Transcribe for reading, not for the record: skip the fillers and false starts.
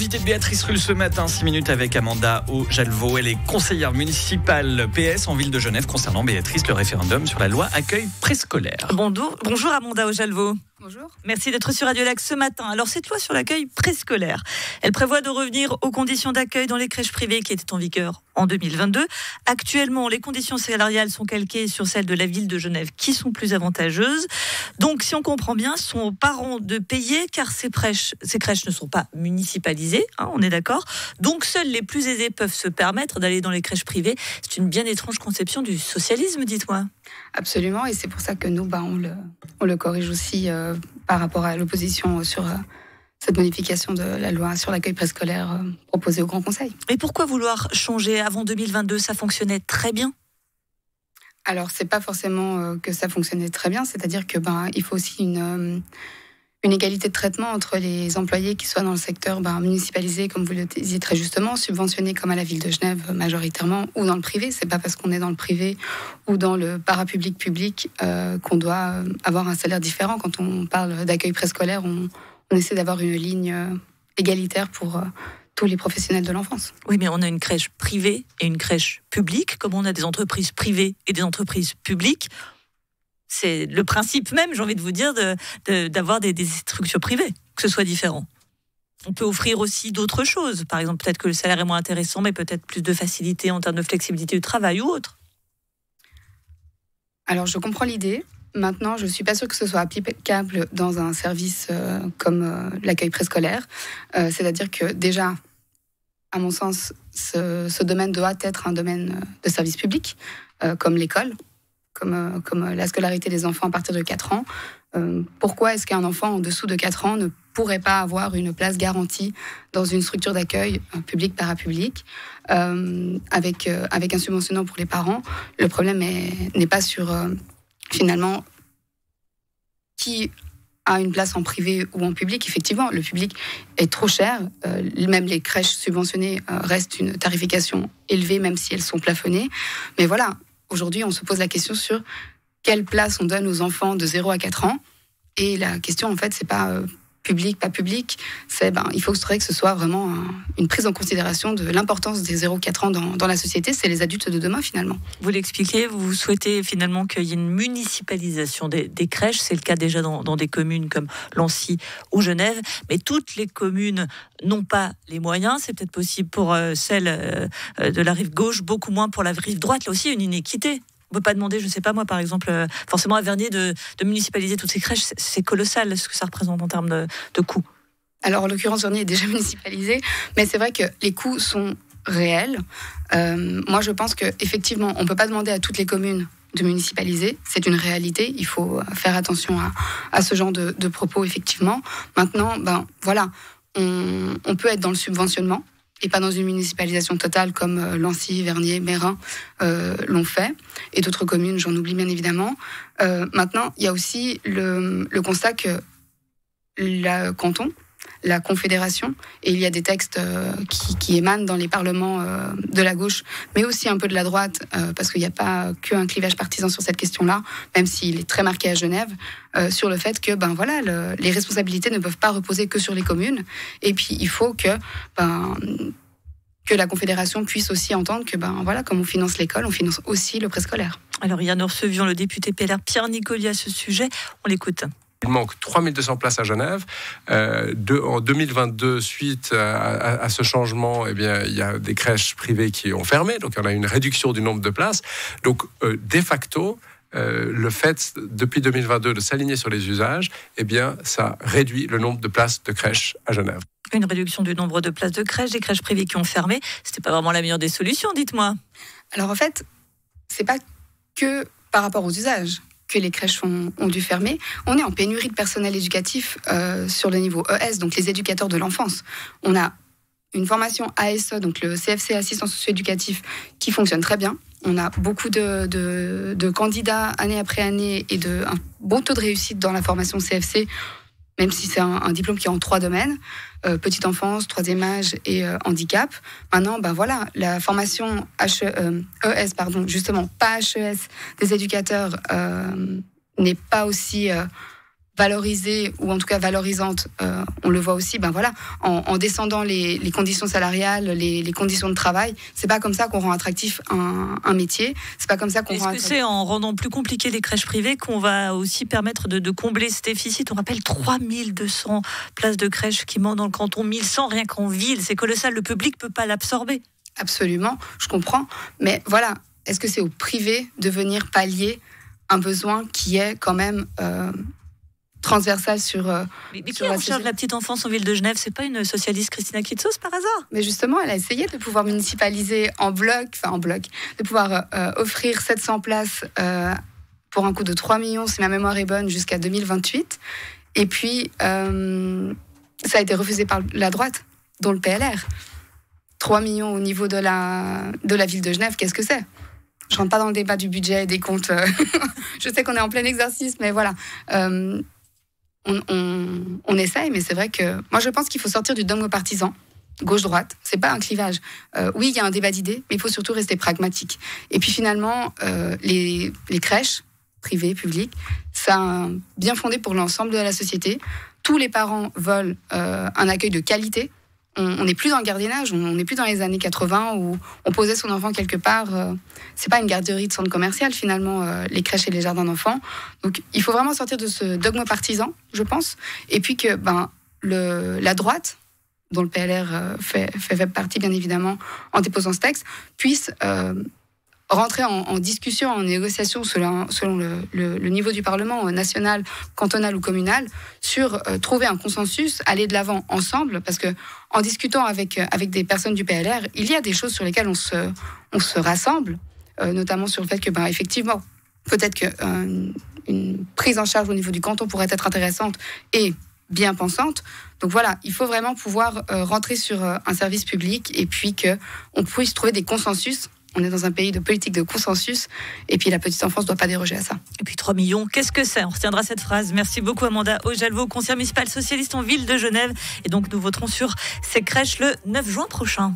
L'invité de Béatrice Rulle ce matin, 6 minutes avec Amanda Au-Jalvaux. Elle est conseillère municipale PS en ville de Genève concernant, Béatrice, le référendum sur la loi accueil préscolaire. Bonjour Amanda Au-Jalvaux. Bonjour. Merci d'être sur Radio Lac ce matin. Alors cette loi sur l'accueil préscolaire, elle prévoit de revenir aux conditions d'accueil dans les crèches privées qui étaient en vigueur en 2022. Actuellement, les conditions salariales sont calquées sur celles de la ville de Genève qui sont plus avantageuses. Donc si on comprend bien, ce sont aux parents de payer car ces crèches ne sont pas municipalisées, on est d'accord. Donc seuls les plus aisés peuvent se permettre d'aller dans les crèches privées. C'est une bien étrange conception du socialisme, dites-moi. Absolument, et c'est pour ça que nous, on le corrige aussi par rapport à l'opposition sur cette modification de la loi sur l'accueil préscolaire proposée au Grand Conseil. Et pourquoi vouloir changer avant 2022 ? Ça fonctionnait très bien. Alors, c'est pas forcément que ça fonctionnait très bien, c'est-à-dire que il faut aussi une égalité de traitement entre les employés qui soient dans le secteur municipalisé, comme vous le disiez très justement, subventionnés comme à la ville de Genève majoritairement, ou dans le privé. C'est pas parce qu'on est dans le privé ou dans le parapublic public qu'on doit avoir un salaire différent. Quand on parle d'accueil préscolaire, on essaie d'avoir une ligne égalitaire pour tous les professionnels de l'enfance. Oui, mais on a une crèche privée et une crèche publique, comme on a des entreprises privées et des entreprises publiques. C'est le principe même, j'ai envie de vous dire, d'avoir des structures privées, que ce soit différent. On peut offrir aussi d'autres choses. Par exemple, peut-être que le salaire est moins intéressant, mais peut-être plus de facilité en termes de flexibilité du travail ou autre. Alors, je comprends l'idée. Maintenant, je ne suis pas sûre que ce soit applicable dans un service comme l'accueil préscolaire. C'est-à-dire que déjà, à mon sens, ce domaine doit être un domaine de service public, comme l'école. Comme la scolarité des enfants à partir de 4 ans. Pourquoi est-ce qu'un enfant en dessous de 4 ans ne pourrait pas avoir une place garantie dans une structure d'accueil public-parapublic avec un subventionnant pour les parents? Le problème n'est pas sur, finalement, qui a une place en privé ou en public. Effectivement, le public est trop cher. Même les crèches subventionnées restent une tarification élevée, même si elles sont plafonnées. Mais voilà, aujourd'hui, on se pose la question sur quelle place on donne aux enfants de 0 à 4 ans. Et la question, en fait, c'est pas public, pas public. C'est, il faudrait que ce soit vraiment une prise en considération de l'importance des 0-4 ans dans la société. C'est les adultes de demain, finalement. Vous l'expliquez, vous souhaitez finalement qu'il y ait une municipalisation des crèches. C'est le cas déjà dans des communes comme Lancy ou Genève. Mais toutes les communes n'ont pas les moyens. C'est peut-être possible pour celles de la rive gauche, beaucoup moins pour la rive droite. Là aussi, une inéquité. On ne peut pas demander, je ne sais pas moi, par exemple, forcément à Vernier de municipaliser toutes ces crèches. C'est colossal ce que ça représente en termes de coûts. Alors, en l'occurrence, Vernier est déjà municipalisé, mais c'est vrai que les coûts sont réels. Moi, je pense qu'effectivement, on ne peut pas demander à toutes les communes de municipaliser. C'est une réalité. Il faut faire attention à ce genre de propos, effectivement. Maintenant, voilà, on peut être dans le subventionnement et pas dans une municipalisation totale comme Lancy, Vernier, Mérin l'ont fait, et d'autres communes, j'en oublie bien évidemment. Maintenant, il y a aussi le constat que le canton, la confédération, et il y a des textes qui émanent dans les parlements de la gauche, mais aussi un peu de la droite, parce qu'il n'y a pas qu'un clivage partisan sur cette question-là, même s'il est très marqué à Genève, sur le fait que les responsabilités ne peuvent pas reposer que sur les communes, et puis il faut que la Confédération puisse aussi entendre que comme on finance l'école, on finance aussi le préscolaire. Alors hier, nous recevions le député PLR Pierre Nicoli à ce sujet. On l'écoute. Il manque 3200 places à Genève. En 2022, suite à ce changement, il y a des crèches privées qui ont fermé, donc on a une réduction du nombre de places. Donc, de facto, le fait, depuis 2022, de s'aligner sur les usages, ça réduit le nombre de places de crèches à Genève. Une réduction du nombre de places de crèches, des crèches privées qui ont fermé, c'était pas vraiment la meilleure des solutions, dites-moi. Alors en fait, c'est pas que par rapport aux usages que les crèches ont dû fermer. On est en pénurie de personnel éducatif sur le niveau ES, donc les éducateurs de l'enfance. On a une formation ASE, donc le CFC assistant socio-éducatif, qui fonctionne très bien. On a beaucoup de candidats année après année et un bon taux de réussite dans la formation CFC, même si c'est un diplôme qui est en 3 domaines, petite enfance, troisième âge et handicap. Maintenant, la formation ES, justement, pas HES, des éducateurs n'est pas aussi valorisée, ou en tout cas valorisante, on le voit aussi, en descendant les conditions salariales, les conditions de travail. C'est pas comme ça qu'on rend attractif un métier. C'est pas comme ça qu'on rend attractif. Est-ce que c'est en rendant plus compliqué les crèches privées qu'on va aussi permettre de combler ce déficit? On rappelle 3200 places de crèches qui manquent dans le canton, 1100 rien qu'en ville. C'est colossal, le public peut pas l'absorber. Absolument, je comprends. Mais voilà, est-ce que c'est au privé de venir pallier un besoin qui est quand même transversale sur. Mais qui est en charge de la petite enfance en ville de Genève? C'est pas une socialiste, Christina Kitsos, par hasard? Mais justement, elle a essayé de pouvoir municipaliser en bloc, de pouvoir offrir 700 places pour un coût de 3 millions, si ma mémoire est bonne, jusqu'à 2028. Et puis, ça a été refusé par la droite, dont le PLR. 3 millions au niveau de la ville de Genève, qu'est-ce que c'est? Je rentre pas dans le débat du budget et des comptes. Je sais qu'on est en plein exercice, mais voilà. On essaye, mais c'est vrai que moi je pense qu'il faut sortir du dogme partisan, gauche-droite. C'est pas un clivage. Oui, il y a un débat d'idées, mais il faut surtout rester pragmatique. Et puis finalement, les crèches privées, publiques, ça a bien fondé pour l'ensemble de la société. Tous les parents veulent un accueil de qualité. On n'est plus dans le gardiennage, on n'est plus dans les années 80 où on posait son enfant quelque part. C'est pas une garderie de centre commercial finalement, les crèches et les jardins d'enfants. Donc il faut vraiment sortir de ce dogme partisan, je pense. Et puis que la droite, dont le PLR fait partie bien évidemment en déposant ce texte, puisse rentrer en discussion, en négociation selon le niveau du Parlement national, cantonal ou communal, sur trouver un consensus, aller de l'avant ensemble, parce que en discutant avec des personnes du PLR, il y a des choses sur lesquelles on se rassemble, notamment sur le fait que effectivement, peut-être qu'une prise en charge au niveau du canton pourrait être intéressante et bien pensante. Donc voilà, il faut vraiment pouvoir rentrer sur un service public et puis qu'on puisse trouver des consensus. On est dans un pays de politique de consensus et puis la petite enfance ne doit pas déroger à ça. Et puis 3 millions, qu'est-ce que c'est? On retiendra cette phrase. Merci beaucoup Amanda Aujalvaux, conseillère municipale socialiste en ville de Genève. Et donc nous voterons sur ces crèches le 9 juin prochain.